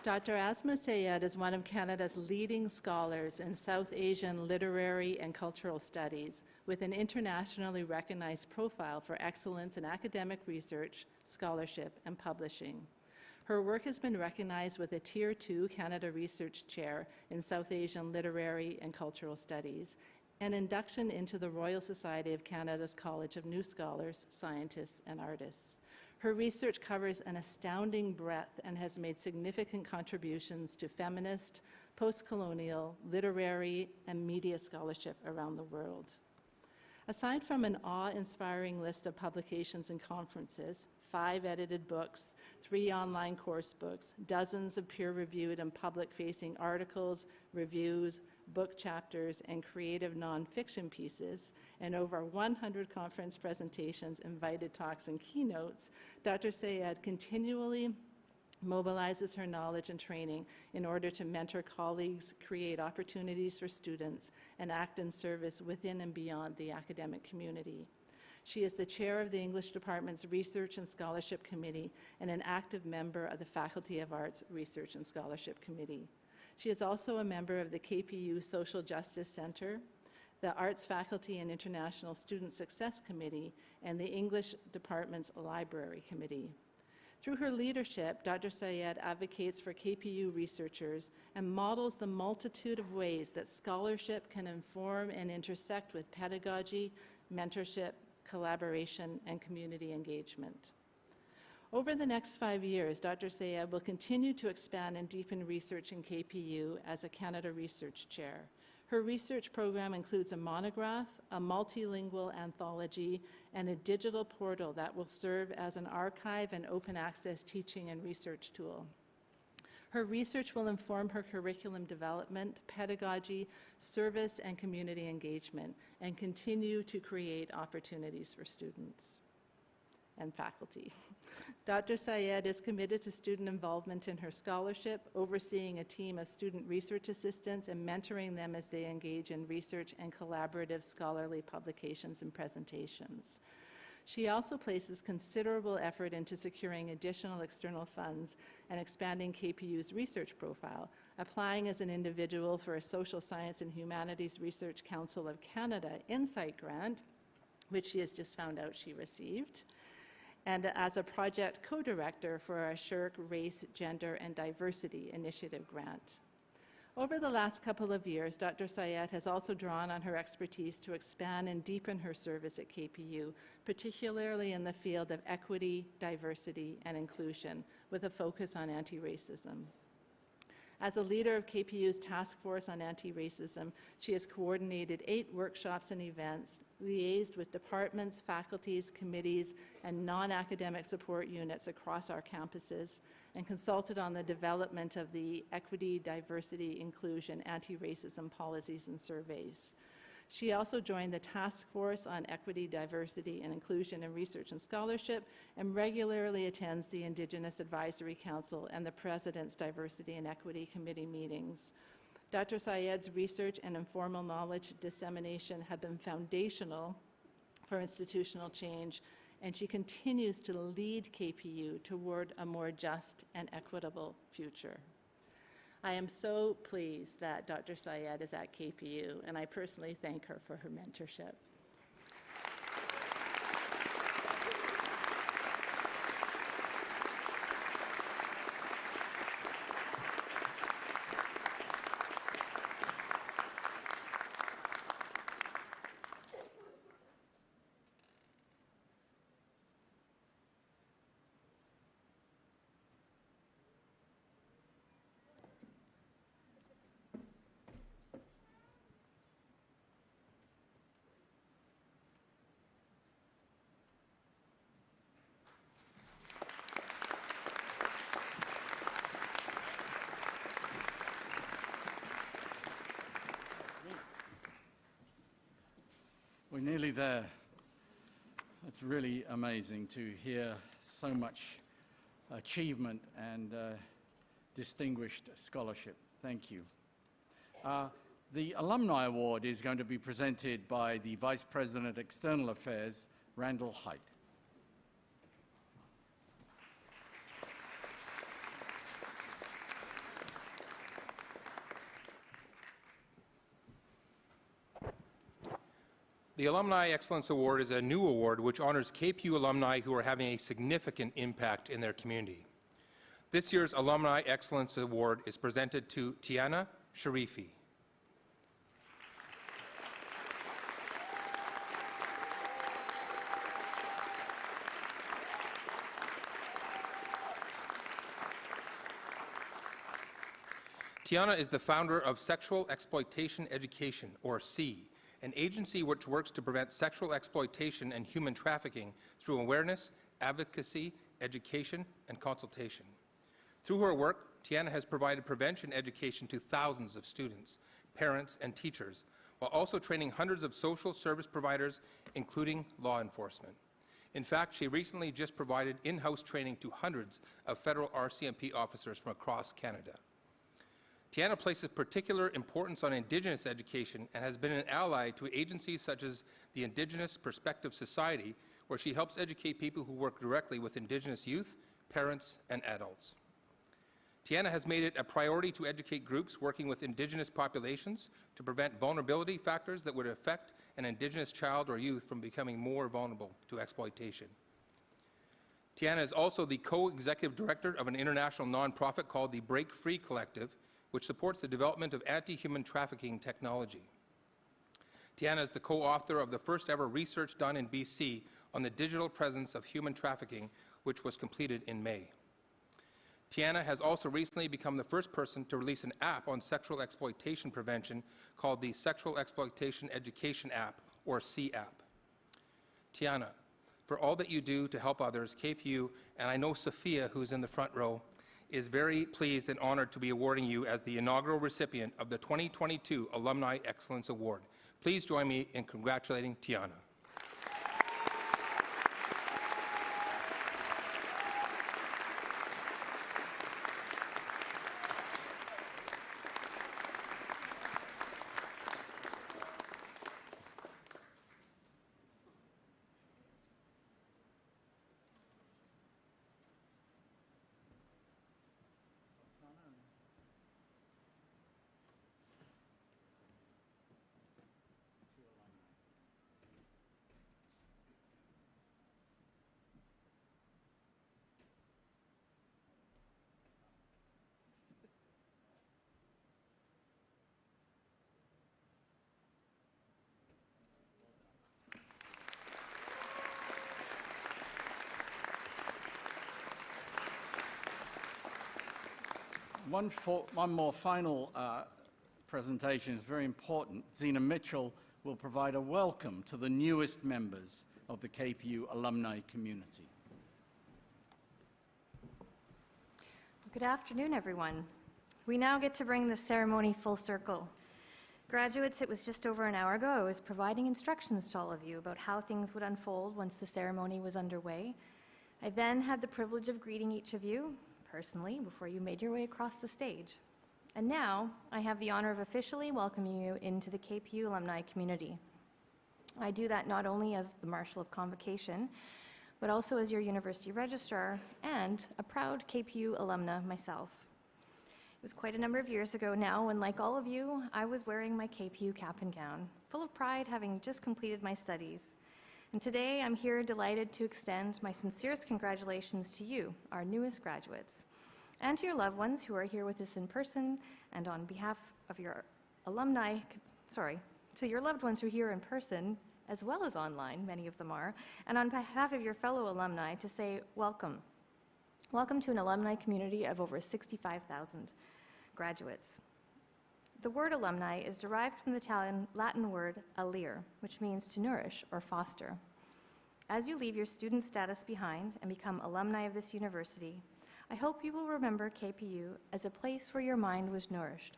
Dr. Asma Sayed is one of Canada's leading scholars in South Asian literary and cultural studies, with an internationally recognized profile for excellence in academic research, scholarship, and publishing. Her work has been recognized with a Tier 2 Canada Research Chair in South Asian Literary and Cultural Studies, and induction into the Royal Society of Canada's College of New Scholars, Scientists, and Artists. Her research covers an astounding breadth and has made significant contributions to feminist, post-colonial, literary, and media scholarship around the world. Aside from an awe-inspiring list of publications and conferences, 5 edited books, 3 online course books, dozens of peer-reviewed and public-facing articles, reviews, book chapters, and creative nonfiction pieces, and over 100 conference presentations, invited talks, and keynotes, Dr. Sayed continually mobilizes her knowledge and training in order to mentor colleagues, create opportunities for students, and act in service within and beyond the academic community. She is the chair of the English Department's Research and Scholarship Committee and an active member of the Faculty of Arts Research and Scholarship Committee. She is also a member of the KPU Social Justice Center, the Arts Faculty and International Student Success Committee, and the English Department's Library Committee. Through her leadership, Dr. Sayed advocates for KPU researchers and models the multitude of ways that scholarship can inform and intersect with pedagogy, mentorship, collaboration, and community engagement. Over the next 5 years, Dr. Sayed will continue to expand and deepen research in KPU as a Canada Research Chair. Her research program includes a monograph, a multilingual anthology, and a digital portal that will serve as an archive and open access teaching and research tool. Her research will inform her curriculum development, pedagogy, service, and community engagement, and continue to create opportunities for students and faculty. Dr. Sayed is committed to student involvement in her scholarship, overseeing a team of student research assistants and mentoring them as they engage in research and collaborative scholarly publications and presentations. She also places considerable effort into securing additional external funds and expanding KPU's research profile, applying as an individual for a Social Science and Humanities Research Council of Canada Insight Grant, which she has just found out she received, and as a project co-director for a SSHRC Race, Gender, and Diversity Initiative grant. Over the last couple of years, Dr. Sayed has also drawn on her expertise to expand and deepen her service at KPU, particularly in the field of equity, diversity, and inclusion, with a focus on anti-racism. As a leader of KPU's Task Force on Anti-Racism, she has coordinated 8 workshops and events, liaised with departments, faculties, committees, and non-academic support units across our campuses, and consulted on the development of the equity, diversity, inclusion, anti-racism policies and surveys. She also joined the Task Force on Equity, Diversity, and Inclusion in Research and Scholarship, and regularly attends the Indigenous Advisory Council and the President's Diversity and Equity Committee meetings. Dr. Sayed's research and informal knowledge dissemination have been foundational for institutional change, and she continues to lead KPU toward a more just and equitable future. I am so pleased that Dr. Sayed is at KPU, and I personally thank her for her mentorship. We're nearly there. It's really amazing to hear so much achievement and distinguished scholarship. Thank you. The Alumni Award is going to be presented by the Vice President, External Affairs, Randall Height. The Alumni Excellence Award is a new award which honors KPU alumni who are having a significant impact in their community. This year's Alumni Excellence Award is presented to Tiana Sharifi. Tiana is the founder of Sexual Exploitation Education, or SEE, an agency which works to prevent sexual exploitation and human trafficking through awareness, advocacy, education, and consultation. Through her work, Tiana has provided prevention education to thousands of students, parents, and teachers, while also training hundreds of social service providers, including law enforcement. In fact, she recently just provided in-house training to hundreds of federal RCMP officers from across Canada. Tiana places particular importance on Indigenous education and has been an ally to agencies such as the Indigenous Perspective Society, where she helps educate people who work directly with Indigenous youth, parents, and adults. Tiana has made it a priority to educate groups working with Indigenous populations to prevent vulnerability factors that would affect an Indigenous child or youth from becoming more vulnerable to exploitation. Tiana is also the co-executive director of an international nonprofit called the Break Free Collective, which supports the development of anti-human trafficking technology. Tiana is the co-author of the first ever research done in BC on the digital presence of human trafficking, which was completed in May. Tiana has also recently become the first person to release an app on sexual exploitation prevention called the Sexual Exploitation Education App, or SEE app. Tiana, for all that you do to help others, KPU, and I know Sophia, who's in the front row, is very pleased and honored to be awarding you as the inaugural recipient of the 2022 Alumni Excellence Award. Please join me in congratulating Tiana. One more final presentation is very important. Zena Mitchell will provide a welcome to the newest members of the KPU alumni community. Good afternoon, everyone. We now get to bring the ceremony full circle. Graduates, it was just over an hour ago I was providing instructions to all of you about how things would unfold once the ceremony was underway. I then had the privilege of greeting each of you personally before you made your way across the stage. And now I have the honor of officially welcoming you into the KPU alumni community. I do that not only as the Marshal of Convocation, but also as your university registrar and a proud KPU alumna myself. It was quite a number of years ago now when, like all of you, I was wearing my KPU cap and gown, full of pride having just completed my studies. And today I'm here delighted to extend my sincerest congratulations to you, our newest graduates, and to your loved ones who are here with us in person, and on behalf of your alumni, to your loved ones who are here in person, as well as online, many of them are, and on behalf of your fellow alumni to say welcome. Welcome to an alumni community of over 65,000 graduates. The word alumni is derived from the Italian Latin word alire, which means to nourish or foster. As you leave your student status behind and become alumni of this university, I hope you will remember KPU as a place where your mind was nourished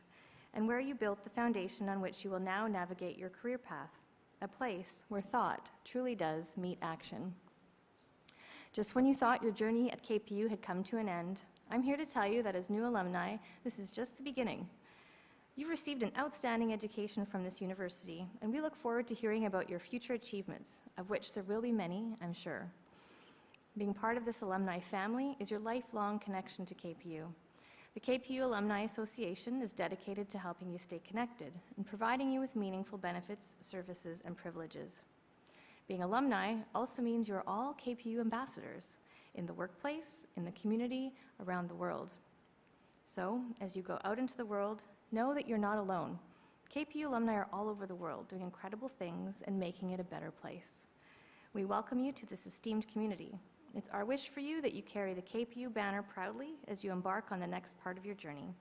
and where you built the foundation on which you will now navigate your career path, a place where thought truly does meet action. Just when you thought your journey at KPU had come to an end, I'm here to tell you that as new alumni, this is just the beginning. You've received an outstanding education from this university, and we look forward to hearing about your future achievements, of which there will be many, I'm sure. Being part of this alumni family is your lifelong connection to KPU. The KPU Alumni Association is dedicated to helping you stay connected and providing you with meaningful benefits, services, and privileges. Being alumni also means you're all KPU ambassadors. in the workplace, in the community, around the world. So, as you go out into the world, know that you're not alone. KPU alumni are all over the world doing incredible things and making it a better place. We welcome you to this esteemed community. It's our wish for you that you carry the KPU banner proudly as you embark on the next part of your journey.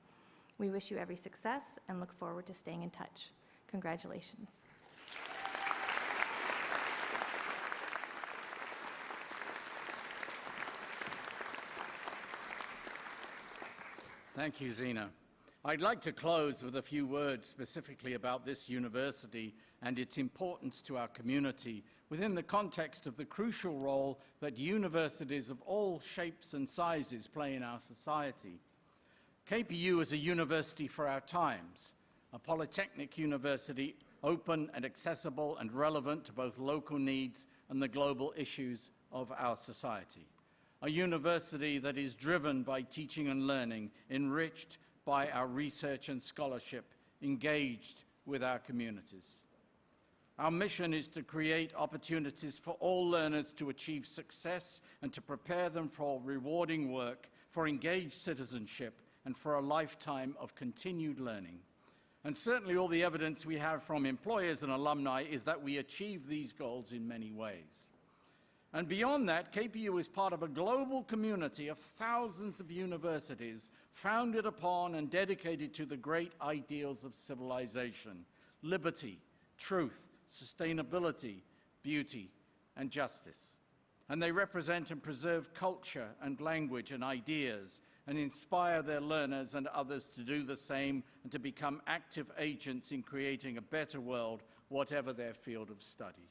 We wish you every success and look forward to staying in touch. Congratulations. Thank you, Zena. I'd like to close with a few words specifically about this university and its importance to our community within the context of the crucial role that universities of all shapes and sizes play in our society. KPU is a university for our times, a polytechnic university open and accessible and relevant to both local needs and the global issues of our society. A university that is driven by teaching and learning, enriched by our research and scholarship, engaged with our communities. Our mission is to create opportunities for all learners to achieve success and to prepare them for rewarding work, for engaged citizenship, and for a lifetime of continued learning. And certainly all the evidence we have from employers and alumni is that we achieve these goals in many ways. And beyond that, KPU is part of a global community of thousands of universities founded upon and dedicated to the great ideals of civilization: liberty, truth, sustainability, beauty, and justice. And they represent and preserve culture and language and ideas and inspire their learners and others to do the same and to become active agents in creating a better world, whatever their field of study.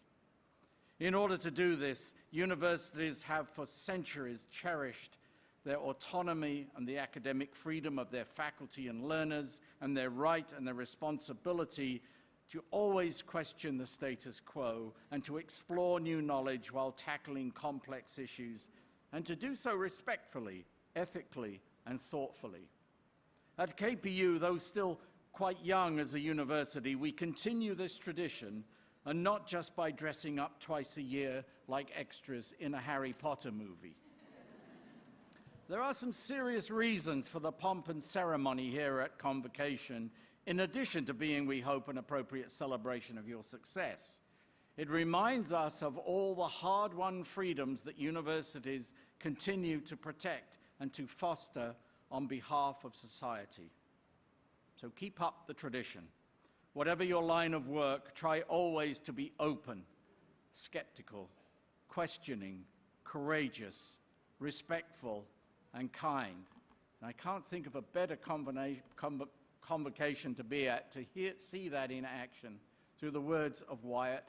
In order to do this, universities have for centuries cherished their autonomy and the academic freedom of their faculty and learners, and their right and their responsibility to always question the status quo and to explore new knowledge while tackling complex issues, and to do so respectfully, ethically, and thoughtfully. At KPU, though still quite young as a university, we continue this tradition, and not just by dressing up twice a year like extras in a Harry Potter movie. There are some serious reasons for the pomp and ceremony here at Convocation, in addition to being, we hope, an appropriate celebration of your success. It reminds us of all the hard-won freedoms that universities continue to protect and to foster on behalf of society. So keep up the tradition. Whatever your line of work, try always to be open, skeptical, questioning, courageous, respectful, and kind. And I can't think of a better convocation to be at, to see that in action through the words of Wyatt,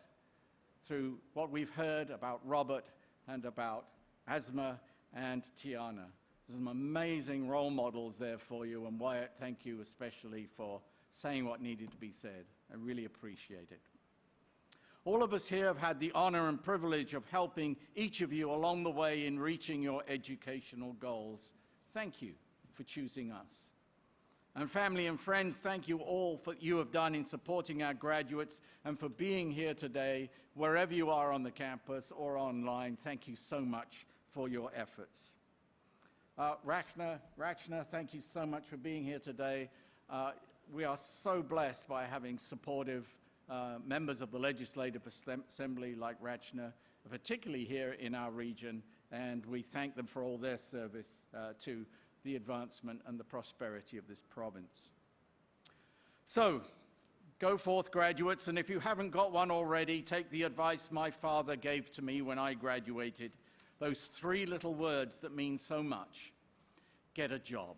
through what we've heard about Robert and about Asma and Tiana. There's some amazing role models there for you, and Wyatt, thank you especially for saying what needed to be said. I really appreciate it. All of us here have had the honor and privilege of helping each of you along the way in reaching your educational goals. Thank you for choosing us. And family and friends, thank you all for what you have done in supporting our graduates and for being here today, wherever you are on the campus or online. Thank you so much for your efforts. Rachna, thank you so much for being here today. We are so blessed by having supportive members of the Legislative Assembly like Rachna, particularly here in our region, and we thank them for all their service to the advancement and the prosperity of this province. So, go forth, graduates, and if you haven't got one already, take the advice my father gave to me when I graduated. Those 3 little words that mean so much: get a job.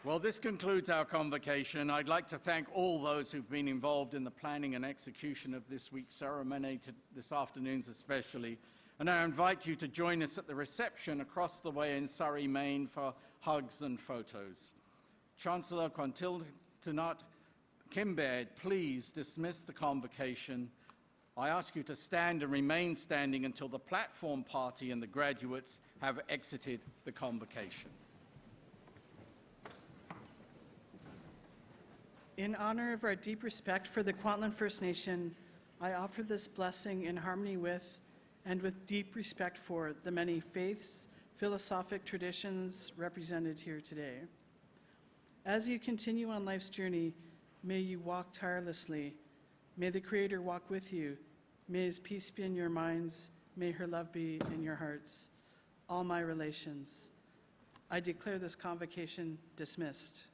Well, this concludes our convocation. I'd like to thank all those who've been involved in the planning and execution of this week's ceremony, this afternoon's especially. And I invite you to join us at the reception across the way in Surrey, Maine for hugs and photos. Chancellor Quantiltonut Kimbaird, please dismiss the convocation I ask you to stand and remain standing until the platform party and the graduates have exited the convocation. In honor of our deep respect for the Kwantlen First Nation, I offer this blessing in harmony with and with deep respect for the many faiths, philosophic traditions represented here today. As you continue on life's journey, may you walk tirelessly. May the Creator walk with you. May His peace be in your minds. May her love be in your hearts. All my relations. I declare this convocation dismissed.